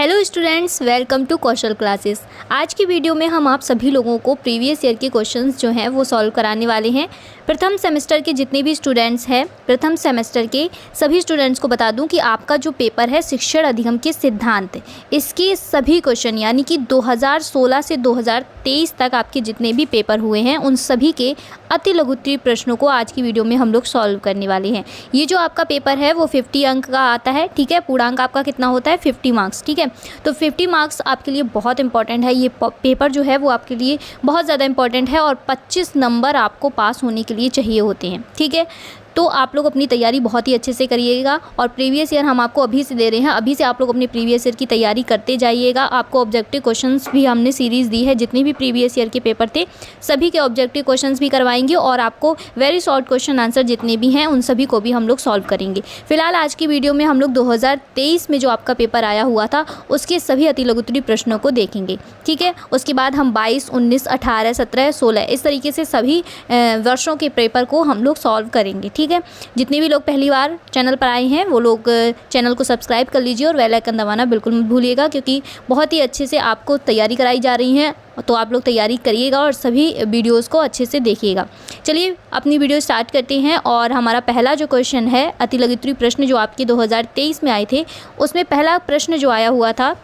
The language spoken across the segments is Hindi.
Hello students, welcome to Kaushal classes. आज की वीडियो में हम आप सभी लोगों को प्रीवियस ईयर के क्वेश्चंस जो हैं वो सॉल्व कराने वाले हैं। प्रथम सेमेस्टर के जितने भी स्टूडेंट्स हैं, प्रथम सेमेस्टर के सभी स्टूडेंट्स को बता दूं कि आपका जो पेपर है शिक्षण अधिगम के सिद्धांत, इसके सभी क्वेश्चन यानी कि 2016 से 2023 तक आपके जितने भी पेपर हुए हैं उन सभी के अति लघुत्तरीय प्रश्नों को आज की वीडियो में हम लोग सॉल्व करने वाले हैं। ये जो आपका पेपर है वो 50 अंक का आता है, ठीक है। पूर्णांक आपका कितना होता है? 50 मार्क्स, ठीक है। तो 50 मार्क्स आपके लिए बहुत इंपॉर्टेंट है। ये पेपर जो है वो आपके लिए बहुत ज़्यादा इंपॉर्टेंट है और 25 नंबर आपको पास होने के लिए चाहिए होते हैं, ठीक है। तो आप लोग अपनी तैयारी बहुत ही अच्छे से करिएगा और प्रीवियस ईयर हम आपको अभी से दे रहे हैं। अभी से आप लोग अपनी प्रीवियस ईयर की तैयारी करते जाइएगा। आपको ऑब्जेक्टिव क्वेश्चंस भी हमने सीरीज़ दी है, जितने भी प्रीवियस ईयर के पेपर थे सभी के ऑब्जेक्टिव क्वेश्चंस भी करवाएंगे और आपको वेरी शॉर्ट क्वेश्चन आंसर जितने भी हैं उन सभी को भी हम लोग सॉल्व करेंगे। फिलहाल आज की वीडियो में हम लोग 2023 में जो आपका पेपर आया हुआ था उसके सभी अति लघुत्तरीय प्रश्नों को देखेंगे, ठीक है। उसके बाद हम 22, 19, 18, 17, 16 इस तरीके से सभी वर्षों के पेपर को हम लोग सॉल्व करेंगे, ठीक है। जितने भी लोग पहली बार चैनल पर आए हैं वो लोग चैनल को सब्सक्राइब कर लीजिए और बेल आइकन दबाना बिल्कुल मत भूलिएगा, क्योंकि बहुत ही अच्छे से आपको तैयारी कराई जा रही है। तो आप लोग तैयारी करिएगा और सभी वीडियोस को अच्छे से देखिएगा। चलिए अपनी वीडियो स्टार्ट करते हैं और हमारा पहला जो क्वेश्चन है अति लघुत्तरीय प्रश्न जो आपके 2023 में आए थे, उसमें पहला प्रश्न जो आया हुआ था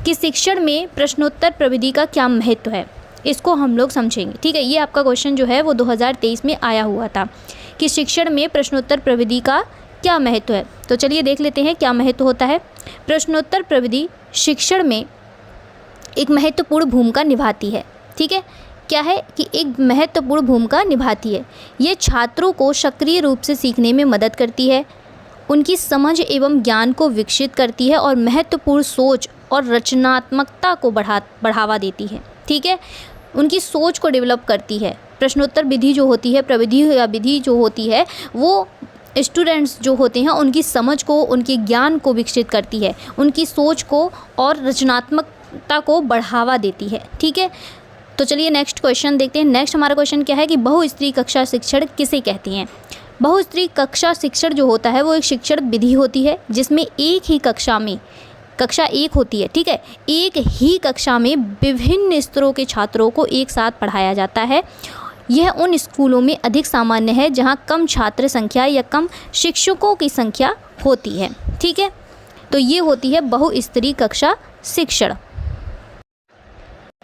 कि शिक्षण में प्रश्नोत्तर प्रविधि का क्या महत्व है, इसको हम लोग समझेंगे, ठीक है। ये आपका क्वेश्चन जो है वो 2023 में आया हुआ था कि शिक्षण में प्रश्नोत्तर प्रविधि का क्या महत्व है। तो चलिए देख लेते हैं क्या महत्व होता है। प्रश्नोत्तर प्रविधि शिक्षण में एक महत्वपूर्ण भूमिका निभाती है, ठीक है। क्या है कि एक महत्वपूर्ण भूमिका निभाती है। ये छात्रों को सक्रिय रूप से सीखने में मदद करती है, उनकी समझ एवं ज्ञान को विकसित करती है और महत्वपूर्ण सोच और रचनात्मकता को बढ़ावा देती है, ठीक है। उनकी सोच को डेवलप करती है। प्रश्नोत्तर विधि जो होती है, प्रविधि या विधि जो होती है, वो स्टूडेंट्स जो होते हैं उनकी समझ को, उनके ज्ञान को विकसित करती है, उनकी सोच को और रचनात्मकता को बढ़ावा देती है, ठीक है। तो चलिए नेक्स्ट क्वेश्चन देखते हैं। नेक्स्ट हमारा क्वेश्चन क्या है कि बहुस्तरीय कक्षा शिक्षण किसे कहते हैं। बहुस्तरीय कक्षा शिक्षण जो होता है वो एक शिक्षण विधि होती है जिसमें एक ही कक्षा एक होती है, ठीक है। एक ही कक्षा में विभिन्न स्तरों के छात्रों को एक साथ पढ़ाया जाता है। यह उन स्कूलों में अधिक सामान्य है जहां कम छात्र संख्या या कम शिक्षकों की संख्या होती है, ठीक है। तो ये होती है बहुस्तरीय कक्षा शिक्षण।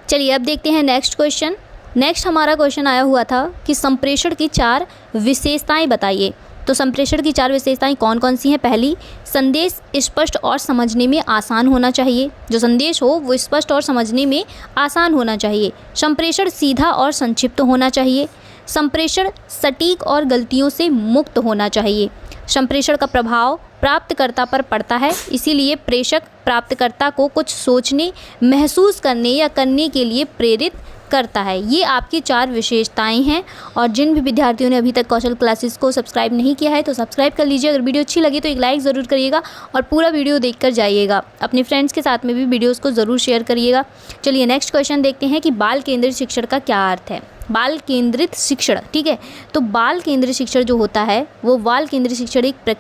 चलिए अब देखते हैं नेक्स्ट क्वेश्चन। नेक्स्ट हमारा क्वेश्चन आया हुआ था कि संप्रेषण की 4 विशेषताएं बताइए। तो संप्रेषण की 4 विशेषताएं कौन कौन सी हैं? पहली, संदेश स्पष्ट और समझने में आसान होना चाहिए। जो संदेश हो वो स्पष्ट और समझने में आसान होना चाहिए। संप्रेषण सीधा और संक्षिप्त होना चाहिए। संप्रेषण सटीक और गलतियों से मुक्त होना चाहिए। संप्रेषण का प्रभाव प्राप्तकर्ता पर पड़ता है, इसीलिए प्रेषक प्राप्तकर्ता को कुछ सोचने, महसूस करने या करने के लिए प्रेरित करता है। ये आपकी 4 विशेषताएं हैं और जिन भी विद्यार्थियों ने अभी तक कौशल क्लासेस को सब्सक्राइब नहीं किया है तो सब्सक्राइब कर लीजिए। अगर वीडियो अच्छी लगी तो एक लाइक ज़रूर करिएगा और पूरा वीडियो देखकर जाइएगा। अपने फ्रेंड्स के साथ में भी वीडियोस को ज़रूर शेयर करिएगा। चलिए नेक्स्ट क्वेश्चन देखते हैं कि बाल केंद्रित शिक्षण का क्या अर्थ है। बाल केंद्रित शिक्षण, ठीक है। तो बाल केंद्रित शिक्षण जो होता है वो बाल केंद्रित शिक्षण एक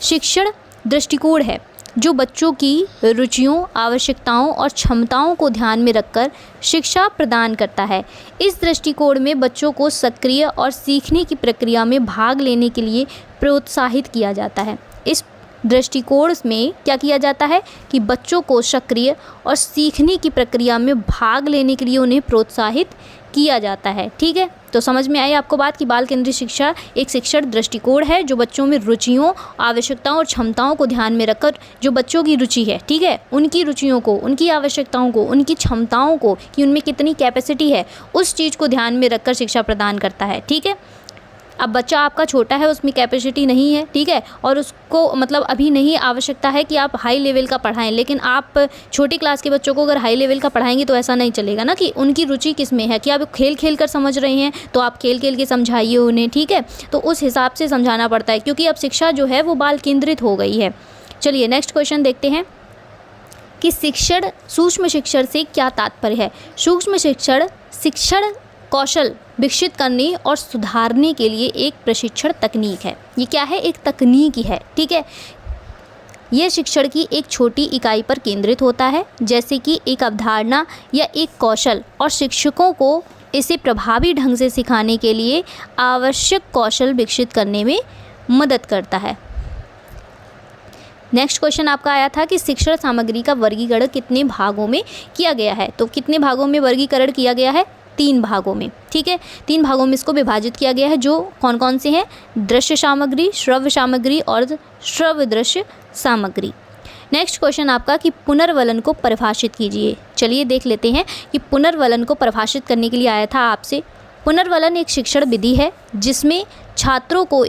शिक्षण दृष्टिकोण है जो बच्चों की रुचियों, आवश्यकताओं और क्षमताओं को ध्यान में रखकर शिक्षा प्रदान करता है। इस दृष्टिकोण में बच्चों को सक्रिय और सीखने की प्रक्रिया में भाग लेने के लिए प्रोत्साहित किया जाता है। इस दृष्टिकोण में क्या किया जाता है कि बच्चों को सक्रिय और सीखने की प्रक्रिया में भाग लेने के लिए उन्हें प्रोत्साहित किया जाता है, ठीक है। तो समझ में आई आपको बात कि बाल केंद्रित शिक्षा एक शिक्षण दृष्टिकोण है जो बच्चों में रुचियों, आवश्यकताओं और क्षमताओं को ध्यान में रखकर, जो बच्चों की रुचि है, ठीक है, उनकी रुचियों को, उनकी आवश्यकताओं को, उनकी क्षमताओं को कि उनमें कितनी कैपेसिटी है उस चीज़ को ध्यान में रखकर शिक्षा प्रदान करता है, ठीक है। अब बच्चा आपका छोटा है, उसमें कैपेसिटी नहीं है, ठीक है, और उसको मतलब अभी नहीं आवश्यकता है कि आप हाई लेवल का पढ़ाएं, लेकिन आप छोटी क्लास के बच्चों को अगर हाई लेवल का पढ़ाएंगे तो ऐसा नहीं चलेगा ना कि उनकी रुचि किस में है, कि आप खेल खेल कर समझ रहे हैं तो आप खेल खेल के समझाइए उन्हें, ठीक है। तो उस हिसाब से समझाना पड़ता है क्योंकि अब शिक्षा जो है वो बाल केंद्रित हो गई है। चलिए नेक्स्ट क्वेश्चन देखते हैं कि सूक्ष्म शिक्षण से क्या तात्पर्य है। सूक्ष्म शिक्षण कौशल विकसित करने और सुधारने के लिए एक प्रशिक्षण तकनीक है। ये क्या है? एक तकनीक ही है, ठीक है। यह शिक्षण की एक छोटी इकाई पर केंद्रित होता है, जैसे कि एक अवधारणा या एक कौशल, और शिक्षकों को इसे प्रभावी ढंग से सिखाने के लिए आवश्यक कौशल विकसित करने में मदद करता है। नेक्स्ट क्वेश्चन आपका आया था कि शिक्षण सामग्री का वर्गीकरण कितने भागों में किया गया है। तो कितने भागों में वर्गीकरण किया गया है? 3 भागों में। ठीक है, 3 भागों में इसको विभाजित किया गया है, जो कौन कौन से हैं? दृश्य सामग्री, श्रव्य सामग्री और श्रव्य दृश्य सामग्री। नेक्स्ट क्वेश्चन आपका कि पुनर्वलन को परिभाषित कीजिए। चलिए देख लेते हैं कि पुनर्वलन को परिभाषित करने के लिए आया था आपसे। पुनर्वलन एक शिक्षण विधि है जिसमें छात्रों को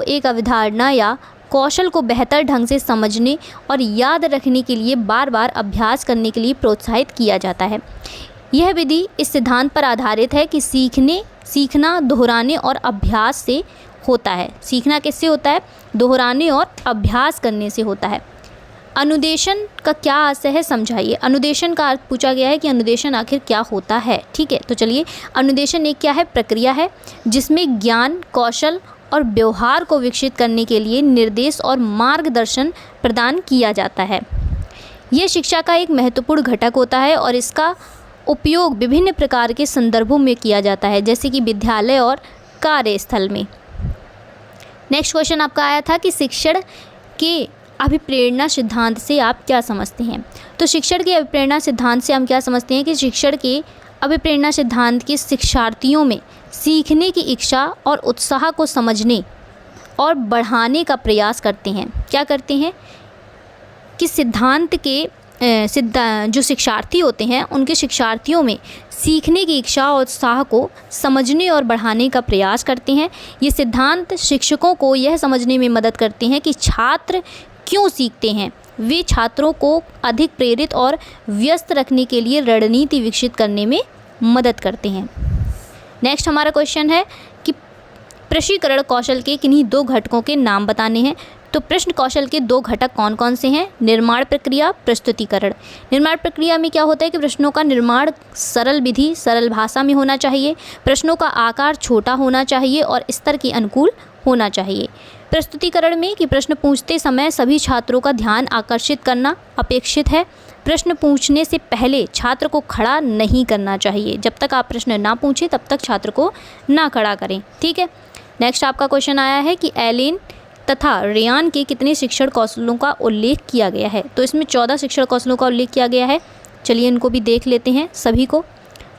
एक अवधारणा या कौशल को बेहतर ढंग से समझने और याद रखने के लिए बार बार अभ्यास करने के लिए प्रोत्साहित किया जाता है। यह विधि इस सिद्धांत पर आधारित है कि सीखना दोहराने और अभ्यास से होता है। सीखना किससे होता है? दोहराने और अभ्यास करने से होता है। अनुदेशन का क्या आशय है, समझाइए। अनुदेशन का अर्थ पूछा गया है कि अनुदेशन आखिर क्या होता है। ठीक है, तो चलिए, अनुदेशन एक क्या है? प्रक्रिया है जिसमें ज्ञान, कौशल और व्यवहार को विकसित करने के लिए निर्देश और मार्गदर्शन प्रदान किया जाता है। यह शिक्षा का एक महत्वपूर्ण घटक होता है और इसका उपयोग विभिन्न प्रकार के संदर्भों में किया जाता है, जैसे कि विद्यालय और कार्यस्थल में। नेक्स्ट क्वेश्चन आपका आया था कि शिक्षण के अभिप्रेरणा सिद्धांत से आप क्या समझते हैं। तो शिक्षण के अभिप्रेरणा सिद्धांत से हम क्या समझते हैं कि शिक्षण के अभिप्रेरणा सिद्धांत के शिक्षार्थियों में सीखने की इच्छा और उत्साह को समझने और बढ़ाने का प्रयास करते हैं। क्या करते हैं कि सिद्धांत के जो शिक्षार्थी होते हैं उनके शिक्षार्थियों में सीखने की इच्छा और उत्साह को समझने और बढ़ाने का प्रयास करते हैं। ये सिद्धांत शिक्षकों को यह समझने में मदद करते हैं कि छात्र क्यों सीखते हैं। वे छात्रों को अधिक प्रेरित और व्यस्त रखने के लिए रणनीति विकसित करने में मदद करते हैं। नेक्स्ट हमारा क्वेश्चन है कि प्रशिक्षण कौशल के किन्हीं 2 घटकों के नाम बताने हैं। तो प्रश्न कौशल के 2 घटक कौन कौन से हैं? निर्माण प्रक्रिया, प्रस्तुतिकरण। निर्माण प्रक्रिया में क्या होता है कि प्रश्नों का निर्माण सरल विधि, सरल भाषा में होना चाहिए। प्रश्नों का आकार छोटा होना चाहिए और स्तर के अनुकूल होना चाहिए। प्रस्तुतिकरण में कि प्रश्न पूछते समय सभी छात्रों का ध्यान आकर्षित करना अपेक्षित है। प्रश्न पूछने से पहले छात्र को खड़ा नहीं करना चाहिए। जब तक आप प्रश्न ना पूछें तब तक छात्र को ना खड़ा करें। ठीक है, नेक्स्ट आपका क्वेश्चन आया है कि एलेन तथा रेयान के कितने शिक्षण कौशलों का उल्लेख किया गया है। तो इसमें 14 शिक्षण कौशलों का उल्लेख किया गया है। चलिए इनको भी देख लेते हैं सभी को।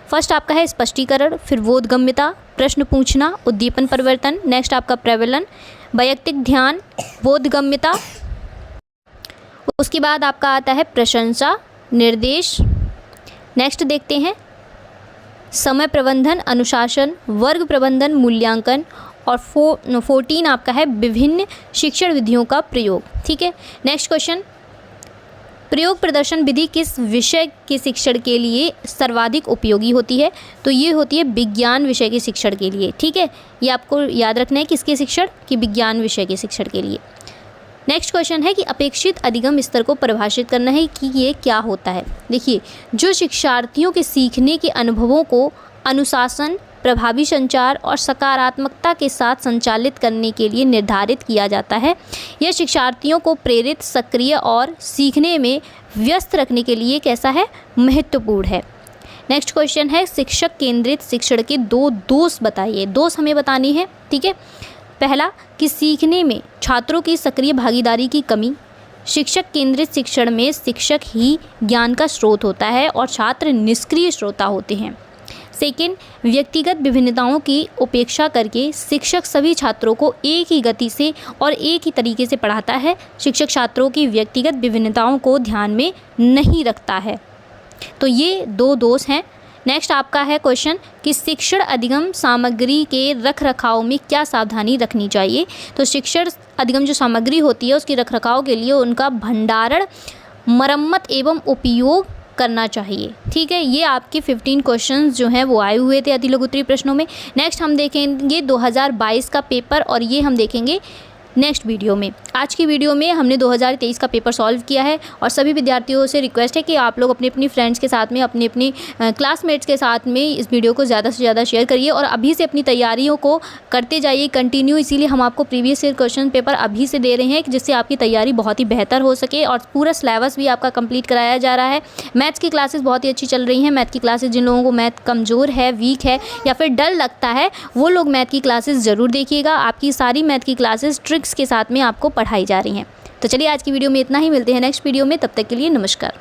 फर्स्ट आपका है स्पष्टीकरण, फिर बोधगम्यता, प्रश्न पूछना, उद्दीपन परिवर्तन। नेक्स्ट आपका प्रबलन, वैयक्तिक ध्यान, बोधगम्यता। उसके बाद आपका आता है प्रशंसा, निर्देश। नेक्स्ट देखते हैं समय प्रबंधन, अनुशासन, वर्ग प्रबंधन, मूल्यांकन। और 14 आपका है विभिन्न शिक्षण विधियों का प्रयोग। ठीक है, नेक्स्ट क्वेश्चन, प्रयोग प्रदर्शन विधि किस विषय के शिक्षण के लिए सर्वाधिक उपयोगी होती है। तो ये होती है विज्ञान विषय के शिक्षण के लिए। ठीक है, ये आपको याद रखना है किसके शिक्षण कि विज्ञान विषय के शिक्षण के लिए। नेक्स्ट क्वेश्चन है कि अपेक्षित अधिगम स्तर को परिभाषित करना है कि ये क्या होता है। देखिए, जो शिक्षार्थियों के सीखने के अनुभवों को अनुशासन, प्रभावी संचार और सकारात्मकता के साथ संचालित करने के लिए निर्धारित किया जाता है। यह शिक्षार्थियों को प्रेरित, सक्रिय और सीखने में व्यस्त रखने के लिए कैसा है? महत्वपूर्ण है। नेक्स्ट क्वेश्चन है शिक्षक केंद्रित शिक्षण के 2 दोष बताइए। दोष हमें बतानी है। ठीक है, पहला कि सीखने में छात्रों की सक्रिय भागीदारी की कमी। शिक्षक केंद्रित शिक्षण में शिक्षक ही ज्ञान का स्रोत होता है और छात्र निष्क्रिय श्रोता होते हैं। सेकेंड, व्यक्तिगत विभिन्नताओं की उपेक्षा करके शिक्षक सभी छात्रों को एक ही गति से और एक ही तरीके से पढ़ाता है। शिक्षक छात्रों की व्यक्तिगत विभिन्नताओं को ध्यान में नहीं रखता है। तो ये 2 दोष हैं। नेक्स्ट आपका है क्वेश्चन कि शिक्षण अधिगम सामग्री के रखरखाव में क्या सावधानी रखनी चाहिए। तो शिक्षण अधिगम जो सामग्री होती है उसके रखरखाव के लिए उनका भंडारण, मरम्मत एवं उपयोग करना चाहिए। ठीक है, ये आपके 15 क्वेश्चंस जो हैं वो आए हुए थे अति लघु उत्तरीय प्रश्नों में। नेक्स्ट हम देखेंगे 2022 का पेपर और ये हम देखेंगे नेक्स्ट वीडियो में। आज की वीडियो में हमने 2023 का पेपर सॉल्व किया है और सभी विद्यार्थियों से रिक्वेस्ट है कि आप लोग अपनी अपनी फ्रेंड्स के साथ में, अपनी अपनी क्लासमेट्स के साथ में इस वीडियो को ज़्यादा से ज़्यादा शेयर करिए और अभी से अपनी तैयारियों को करते जाइए कंटिन्यू। इसीलिए हम आपको प्रीवियस ईयर क्वेश्चन पेपर अभी से दे रहे हैं जिससे आपकी तैयारी बहुत ही बेहतर हो सके और पूरा सिलेबस भी आपका कंप्लीट कराया जा रहा है। मैथ्स की क्लासेस बहुत ही अच्छी चल रही हैं। मैथ की क्लासेस जिन लोगों को मैथ कमज़ोर है, वीक है या फिर डर लगता है, वो लोग मैथ की क्लासेस ज़रूर देखिएगा। आपकी सारी मैथ की क्लासेस ट्रिक्स के साथ में आपको पढ़ाई जा रही हैं। तो चलिए आज की वीडियो में इतना ही, मिलते हैं नेक्स्ट वीडियो में, तब तक के लिए नमस्कार।